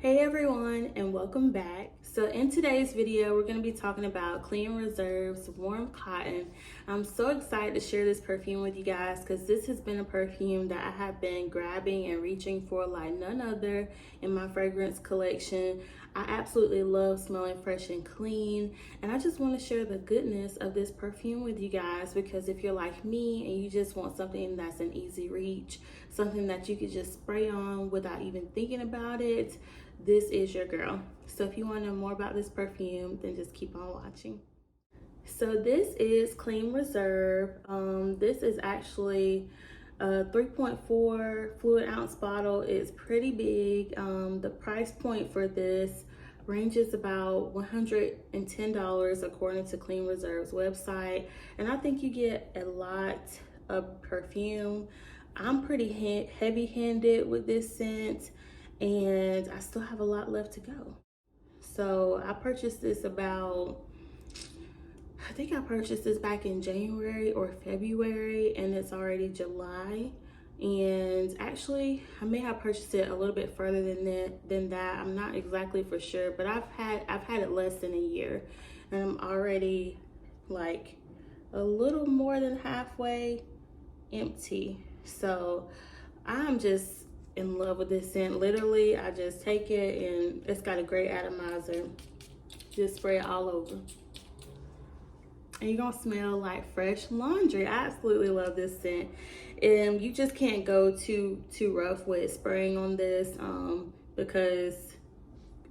Hey everyone, and welcome back. So in today's video, we're going to be talking about Clean Reserve's Warm Cotton. I'm so excited to share this perfume with you guys because this has been a perfume that I have been grabbing and reaching for like none other in my fragrance collection. I absolutely love smelling fresh and clean, and I just want to share the goodness of this perfume with you guys because if you're like me and you just want something that's an easy reach, something that you could just spray on without even thinking about it, this is your girl. So if you want to know more about this perfume, then just keep on watching. So this is Clean Reserve. This is actually a 3.4 fluid ounce bottle. It's pretty big. The price point for this ranges about $110 according to Clean Reserve's website. And I think you get a lot of perfume. I'm pretty heavy-handed with this scent, and I still have a lot left to go. So I purchased this I think I purchased this back in January or February, and it's already July. And actually, I may have purchased it a little bit further than that. I'm not exactly for sure, but I've had it less than a year, and I'm already like a little more than halfway empty. So I'm just in love with this scent. Literally, I just take it and it's got a great atomizer. Just spray it all over. And you're gonna smell like fresh laundry. I absolutely love this scent. And you just can't go too rough with spraying on this because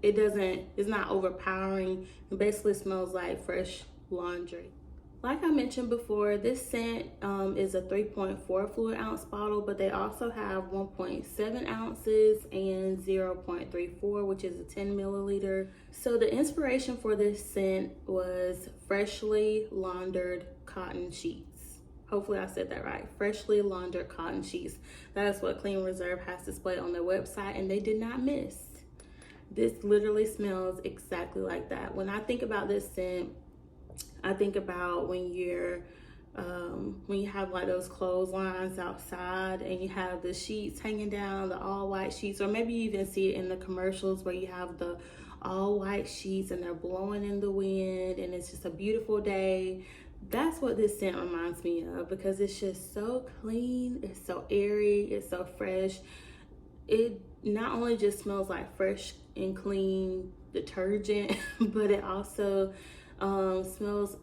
it's not overpowering. It basically smells like fresh laundry. Like I mentioned before, this scent is a 3.4 fluid ounce bottle, but they also have 1.7 ounces and 0.34, which is a 10 milliliter. So the inspiration for this scent was freshly laundered cotton sheets. Hopefully I said that right. Freshly laundered cotton sheets. That is what Clean Reserve has displayed on their website, and they did not miss. This literally smells exactly like that. When I think about this scent, I think about when you have like those clotheslines outside and you have the sheets hanging down, the all white sheets, or maybe you even see it in the commercials where you have the all white sheets and they're blowing in the wind and it's just a beautiful day. That's what this scent reminds me of because it's just so clean, it's so airy, it's so fresh. It not only just smells like fresh and clean detergent, but it also smells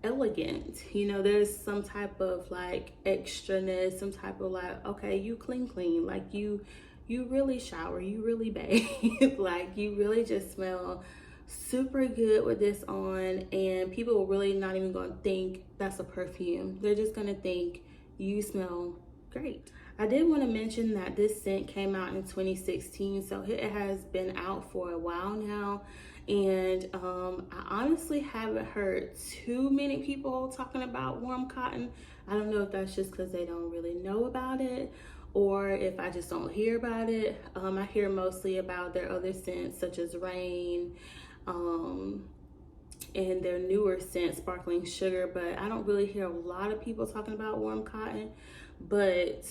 elegant. You know, there's some type of like extraness, some type of like, okay, you clean, like you really shower, you really bathe, like you really just smell super good with this on, and people are really not even gonna think that's a perfume. They're just gonna think you smell great. I did want to mention that this scent came out in 2016, so it has been out for a while now. And I honestly haven't heard too many people talking about warm cotton. I don't know if that's just because they don't really know about it or if I just don't hear about it. I hear mostly about their other scents such as Rain and their newer scent, Sparkling Sugar, but I don't really hear a lot of people talking about warm cotton. But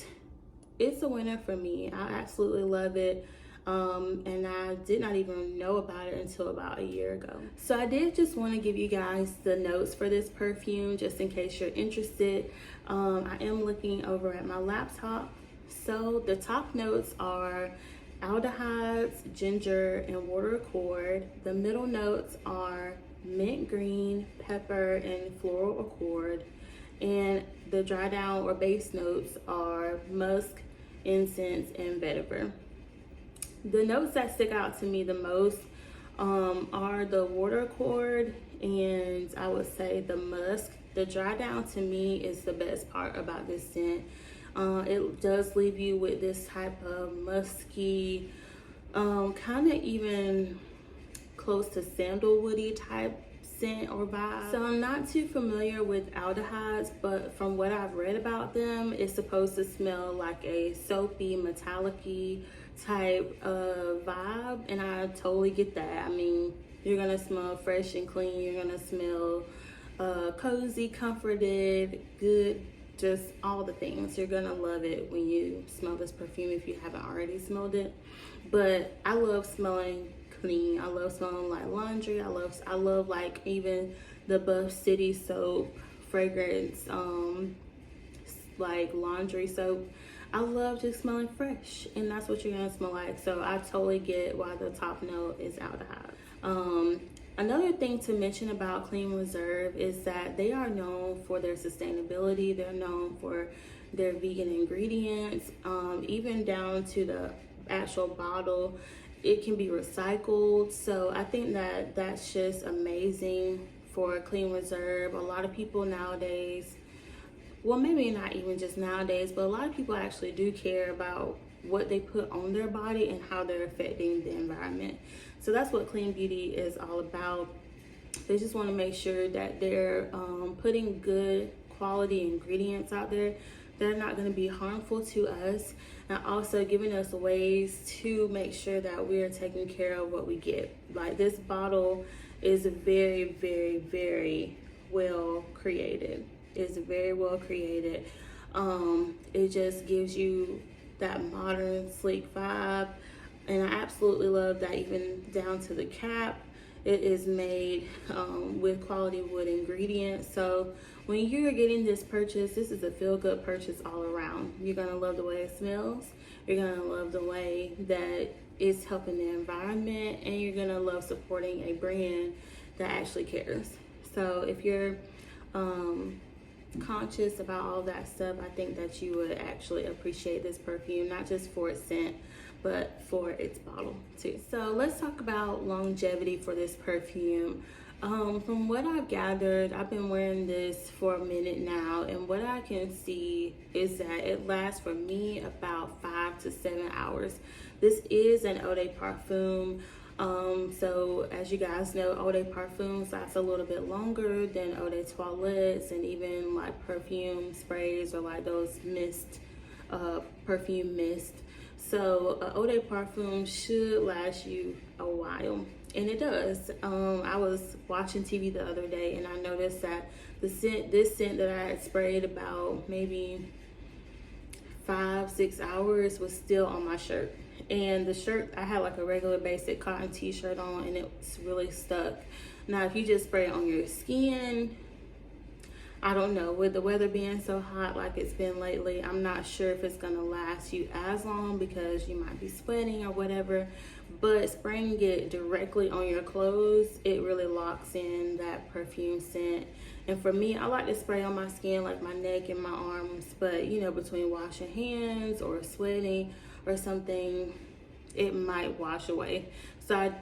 it's a winner for me. I absolutely love it. And I did not even know about it until about a year ago. So I did just want to give you guys the notes for this perfume just in case you're interested. I am looking over at my laptop. So the top notes are aldehydes, ginger, and water accord. The middle notes are mint green, pepper, and floral accord. And the dry down or base notes are musk, incense, and vetiver. The notes that stick out to me the most are the water accord and I would say the musk. The dry down to me is the best part about this scent. It does leave you with this type of musky, kind of even close to sandalwoody type scent or vibe. So I'm not too familiar with aldehydes, but from what I've read about them, it's supposed to smell like a soapy, metallic-y type of vibe, and I totally get that. I mean, you're gonna smell fresh and clean, you're gonna smell cozy, comforted, good, just all the things. You're gonna love it when you smell this perfume if you haven't already smelled it. but I love smelling clean. I love smelling like laundry. I love like even the Buff City soap fragrance, like laundry soap. I love just smelling fresh, and that's what you're gonna smell like. So I totally get why the top note is aldehyde. Another thing to mention about Clean Reserve is that they are known for their sustainability. They're known for their vegan ingredients, even down to the actual bottle. It can be recycled. So I think that that's just amazing for Clean Reserve. A lot of people nowadays, well, maybe not even just nowadays, but a lot of people actually do care about what they put on their body and how they're affecting the environment. So that's what clean beauty is all about. They just want to make sure that they're putting good quality ingredients out there. They're not going to be harmful to us, and also giving us ways to make sure that we're taking care of what we get. Like, this bottle is very, very, very well created. It's very well created. It just gives you that modern, sleek vibe, and I absolutely love that. Even down to the cap, it is made with quality wood ingredients. So when you're getting this purchase, this is a feel-good purchase all around. You're gonna love the way it smells. You're gonna love the way that it's helping the environment, and you're gonna love supporting a brand that actually cares. So if you're conscious about all that stuff, I think that you would actually appreciate this perfume, not just for its scent, but for its bottle too. So let's talk about longevity for this perfume. From what I've gathered, I've been wearing this for a minute now, and what I can see is that it lasts for me about 5 to 7 hours. This is an eau de parfum. So as you guys know, eau de parfums last a little bit longer than eau de toilettes, and even like perfume sprays or like those mist, perfume mist. So eau de parfum should last you a while, and it does. I was watching TV the other day, and I noticed that this scent that I had sprayed about maybe 5-6 hours was still on my shirt. And the shirt, I had like a regular basic cotton t-shirt on, and it's really stuck. Now if you just spray it on your skin, I don't know, with the weather being so hot like it's been lately, I'm not sure if it's gonna last you as long because you might be sweating or whatever. But spraying it directly on your clothes, it really locks in that perfume scent. And for me, I like to spray on my skin, like my neck and my arms, but you know, between washing hands or sweating or something, it might wash away. So I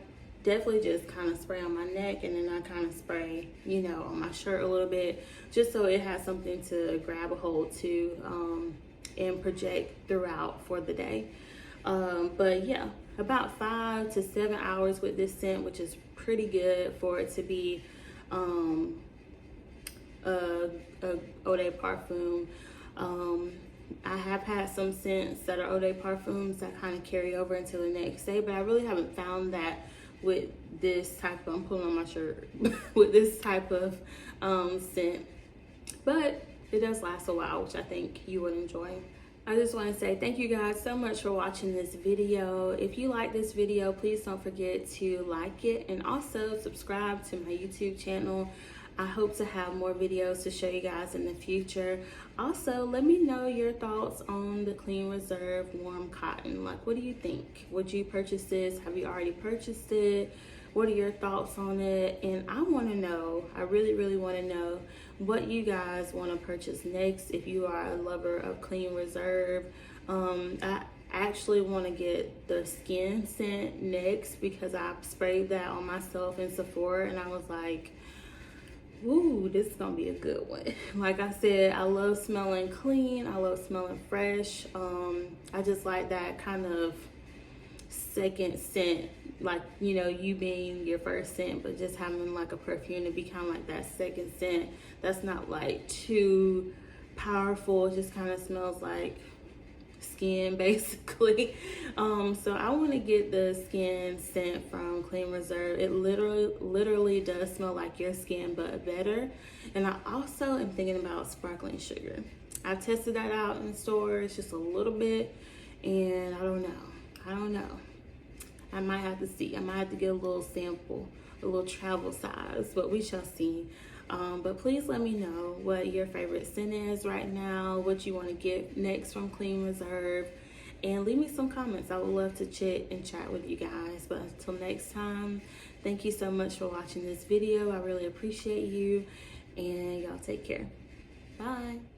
definitely just kind of spray on my neck, and then I kind of spray, you know, on my shirt a little bit, just so it has something to grab a hold to and project throughout for the day. But yeah, about 5 to 7 hours with this scent, which is pretty good for it to be a eau de parfum. I have had some scents that are eau de parfums that kind of carry over into the next day, but I really haven't found that with this type of, I'm pulling on my shirt, with this type of scent. But it does last a while, which I think you would enjoy. I just want to say thank you guys so much for watching this video. If you like this video, please don't forget to like it, and also subscribe to my YouTube channel. I hope to have more videos to show you guys in the future. Also, let me know your thoughts on the Clean Reserve Warm Cotton. Like, what do you think? Would you purchase this? Have you already purchased it? What are your thoughts on it? And I want to know, I really, really want to know what you guys want to purchase next if you are a lover of Clean Reserve. I actually want to get the skin scent next because I sprayed that on myself in Sephora, and I was like, ooh, this is gonna be a good one. Like I said, I love smelling clean, I love smelling fresh. I just like that kind of second scent, like, you know, you being your first scent, but just having like a perfume to be kind of like that second scent that's not like too powerful. It just kind of smells like skin basically. So I want to get the skin scent from Clean Reserve. It literally does smell like your skin, but better. And I also am thinking about sparkling sugar. I tested that out in stores just a little bit, and I don't know. I might have to see. I might have to get a little sample, a little travel size, but we shall see. But please let me know what your favorite scent is right now, what you want to get next from Clean Reserve, and leave me some comments. I would love to chit and chat with you guys. But until next time, thank you so much for watching this video. I really appreciate you, and y'all take care. Bye.